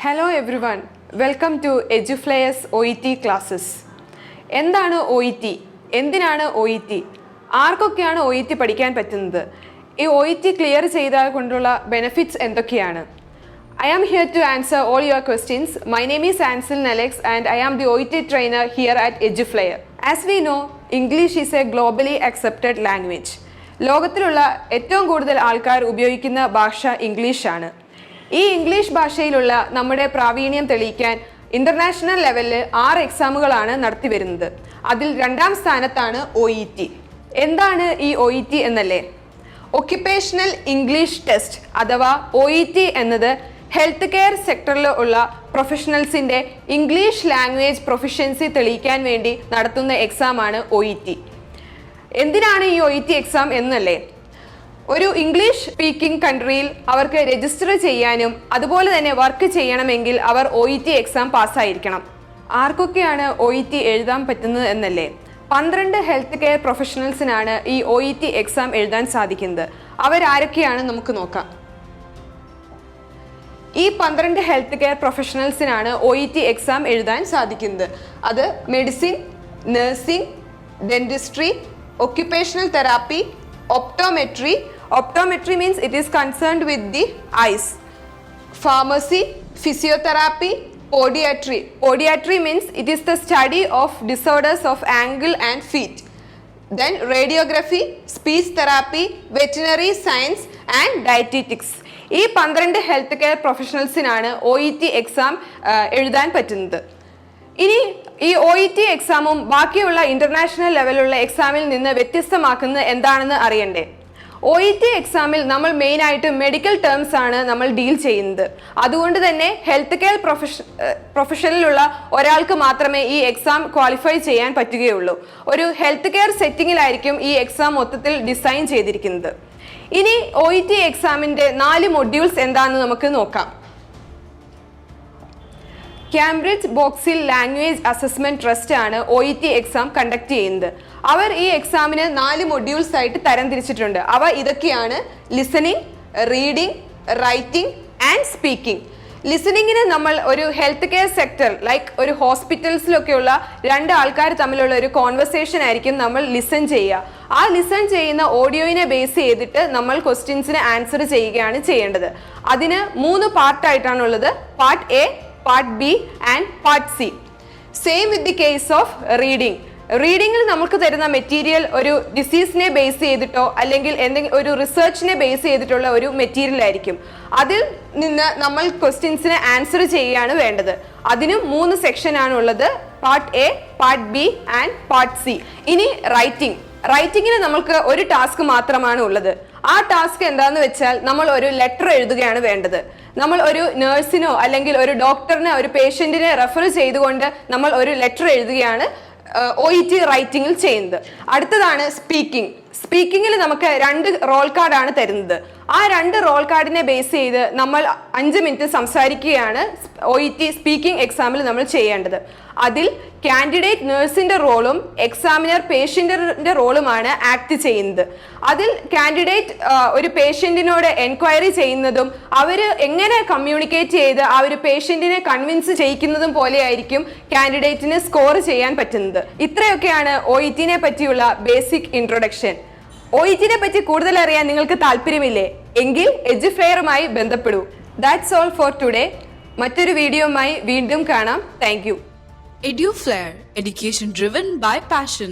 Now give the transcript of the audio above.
Hello everyone, welcome to Eduflair's OET classes. എന്താണ് OET? എന്തിനാണ് OET? ആർക്കൊക്കെയാണ് OET പഠിക്കാൻ പറ്റുന്നത്? ഈ OET ക്ലിയർ ചെയ്താൽ കൊണ്ടുള്ള ബെനിഫിറ്റ്സ് എന്തൊക്കെയാണ്? I am here to answer all your questions. My name is Ansel Alex and I am the OET trainer here at Eduflair. As we know, English is a globally accepted language. ലോകത്തിലുള്ള ഏറ്റവും കൂടുതൽ ആൾക്കാർ ഉപയോഗിക്കുന്ന ഭാഷ ഇംഗ്ലീഷാണ്. ഈ English ഭാഷയിലുള്ള നമ്മുടെ പ്രാവീണ്യം തെളിയിക്കാൻ ഇന്റർനാഷണൽ ലെവലിൽ 6 എക്സാമുകളാണ് നടത്തി വരുന്നത്. അതിൽ 2ാം സ്ഥാനത്താണ് OET. എന്താണ് ഈ OET എന്നല്ലേ? ഒക്യുപേഷണൽ ഇംഗ്ലീഷ് ടെസ്റ്റ് അഥവാ OET എന്നത് ഹെൽത്ത് കെയർ സെക്ടറിൽ ഉള്ള പ്രൊഫഷണൽസിന്റെ ഇംഗ്ലീഷ് ലാംഗ്വേജ് പ്രൊഫിഷ്യൻസി തെളിയിക്കാൻ വേണ്ടി നടത്തുന്ന എക്സാമാണ് OET. എന്തിനാണ് ഈ OET എക്സാം എന്നല്ലേ? ഒരു ഇംഗ്ലീഷ് സ്പീക്കിംഗ് കൺട്രിയിൽ അവർക്ക് രജിസ്റ്റർ ചെയ്യാനും അതുപോലെ തന്നെ വർക്ക് ചെയ്യണമെങ്കിൽ അവർ OET എക്സാം പാസ്സായിരിക്കണം. ആർക്കൊക്കെയാണ് OET എഴുതാൻ പറ്റുന്നത് എന്നല്ലേ? 12 ഹെൽത്ത് കെയർ പ്രൊഫഷണൽസിനാണ് ഈ OET എക്സാം എഴുതാൻ സാധിക്കുന്നത്. അവരാരൊക്കെയാണ് നമുക്ക് നോക്കാം. ഈ 12 ഹെൽത്ത് കെയർ പ്രൊഫഷണൽസിനാണ് OET എക്സാം എഴുതാൻ സാധിക്കുന്നത്. അത് medicine, nursing, dentistry, occupational therapy, optometry. Optometry means it is concerned with the eyes. Pharmacy, physiotherapy, podiatry. Podiatry means it is the study of disorders of ankle and feet. Then radiography, speech therapy, veterinary science and dietetics. ഈ 12 health care പ്രൊഫഷണൽസിനാണ് OET exam എഴുതാൻ പറ്റുന്നത്. ഇനി ഈ OET എക്സാമും ബാക്കിയുള്ള international ലെവലുള്ള എക്സാമിൽ നിന്ന് വ്യത്യസ്തമാക്കുന്നത് എന്താണെന്ന് അറിയണ്ടേ? OET എക്സാമിൽ നമ്മൾ മെയിൻ ആയിട്ട് മെഡിക്കൽ ടേംസ് ആണ് നമ്മൾ ഡീൽ ചെയ്യുന്നത്. അതുകൊണ്ട് തന്നെ ഹെൽത്ത് കെയർ പ്രൊഫഷനിലുള്ള ഒരാൾക്ക് മാത്രമേ ഈ എക്സാം ക്വാളിഫൈ ചെയ്യാൻ പറ്റുകയുള്ളൂ. ഒരു ഹെൽത്ത് കെയർ സെറ്റിങ്ങിലായിരിക്കും ഈ എക്സാം മൊത്തത്തിൽ ഡിസൈൻ ചെയ്തിരിക്കുന്നത്. ഇനി OET എക്സാമിന്റെ 4 മൊഡ്യൂൾസ് എന്താണെന്ന് നമുക്ക് നോക്കാം. കാംബ്രിഡ്ജ് ബോക്സിൽ ലാംഗ്വേജ് അസസ്മെന്റ് ട്രസ്റ്റ് ആണ് OET എക്സാം കണ്ടക്ട് ചെയ്യുന്നത്. അവർ ഈ എക്സാമിന് 4 മൊഡ്യൂൾസ് ആയിട്ട് തരംതിരിച്ചിട്ടുണ്ട്. അവ ഇതൊക്കെയാണ്: listening, reading, writing and speaking. ലിസണിങ്ങിന് നമ്മൾ ഒരു ഹെൽത്ത് കെയർ സെക്ടർ ലൈക്ക് ഒരു ഹോസ്പിറ്റൽസിലൊക്കെയുള്ള 2 ആൾക്കാർ തമ്മിലുള്ള ഒരു കോൺവെർസേഷൻ ആയിരിക്കും നമ്മൾ ലിസൺ ചെയ്യുക. ആ ലിസൺ ചെയ്യുന്ന ഓഡിയോയിനെ ബേസ് ചെയ്തിട്ട് നമ്മൾ ക്വസ്റ്റ്യൻസിന് ആൻസർ ചെയ്യുകയാണ് ചെയ്യേണ്ടത്. അതിന് 3 പാർട്ടായിട്ടാണുള്ളത്: part A, part B and part C. Same with the case of reading. റീഡിങ്ങിൽ നമുക്ക് തരുന്ന മെറ്റീരിയൽ ഒരു ഡിസീസിനെ ബേസ് ചെയ്തിട്ടോ അല്ലെങ്കിൽ എന്തെങ്കിലും ഒരു റിസർച്ചിനെ ബേസ് ചെയ്തിട്ടുള്ള ഒരു മെറ്റീരിയൽ ആയിരിക്കും. അതിൽ നിന്ന് നമ്മൾ ക്വസ്റ്റ്യൻസിന് ആൻസർ ചെയ്യുകയാണ് വേണ്ടത്. അതിനും 3 സെക്ഷൻ ആണ് ഉള്ളത്: part A, part B and part C. ഇനി റൈറ്റിംഗ്. റൈറ്റിങ്ങിന് നമുക്ക് ഒരു ടാസ്ക് മാത്രമാണ് ഉള്ളത്. ആ ടാസ്ക് എന്താന്ന് വെച്ചാൽ നമ്മൾ ഒരു ലെറ്റർ എഴുതുകയാണ് വേണ്ടത്. നമ്മൾ ഒരു നഴ്സിനോ അല്ലെങ്കിൽ ഒരു ഡോക്ടറിനെ, ഒരു പേഷ്യന്റിനെ റെഫർ ചെയ്തുകൊണ്ട് നമ്മൾ ഒരു ലെറ്റർ എഴുതുകയാണ് OET റൈറ്റിംഗിൽ ചെയ്യുന്നത്. അടുത്തതാണ് സ്പീക്കിംഗ്. സ്പീക്കിങ്ങിൽ നമുക്ക് 2 റോൾ കാർഡാണ് തരുന്നത്. ആ 2 റോൾ കാർഡിനെ ബേസ് ചെയ്ത് നമ്മൾ 5 മിനിറ്റ് സംസാരിക്കുകയാണ് OET സ്പീക്കിംഗ് എക്സാമിൽ നമ്മൾ ചെയ്യേണ്ടത്. അതിൽ കാൻഡിഡേറ്റ് നഴ്സിന്റെ റോളും എക്സാമിനർ പേഷ്യന്റിന്റെ റോളുമാണ് ആക്ട് ചെയ്യുന്നത്. അതിൽ കാൻഡിഡേറ്റ് ഒരു പേഷ്യന്റിനോട് എൻക്വയറി ചെയ്യുന്നതും അവർ എങ്ങനെ കമ്മ്യൂണിക്കേറ്റ് ചെയ്ത് ആ ഒരു പേഷ്യന്റിനെ കൺവിൻസ് ചെയ്യിക്കുന്നതും പോലെയായിരിക്കും കാൻഡിഡേറ്റിന് സ്കോർ ചെയ്യാൻ പറ്റുന്നത്. ഇത്രയൊക്കെയാണ് OET-നെ പറ്റിയുള്ള ബേസിക് ഇൻട്രൊഡക്ഷൻ. OET-നെ പറ്റി കൂടുതൽ അറിയാൻ നിങ്ങൾക്ക് താല്പര്യമില്ലേ? എങ്കിൽ എഡ്യൂഫ്ലെയറുമായി ബന്ധപ്പെടൂ. That's all for today. മറ്റൊരു വീഡിയോയുമായി വീണ്ടും കാണാം. Thank you. Eduflair, education driven by passion.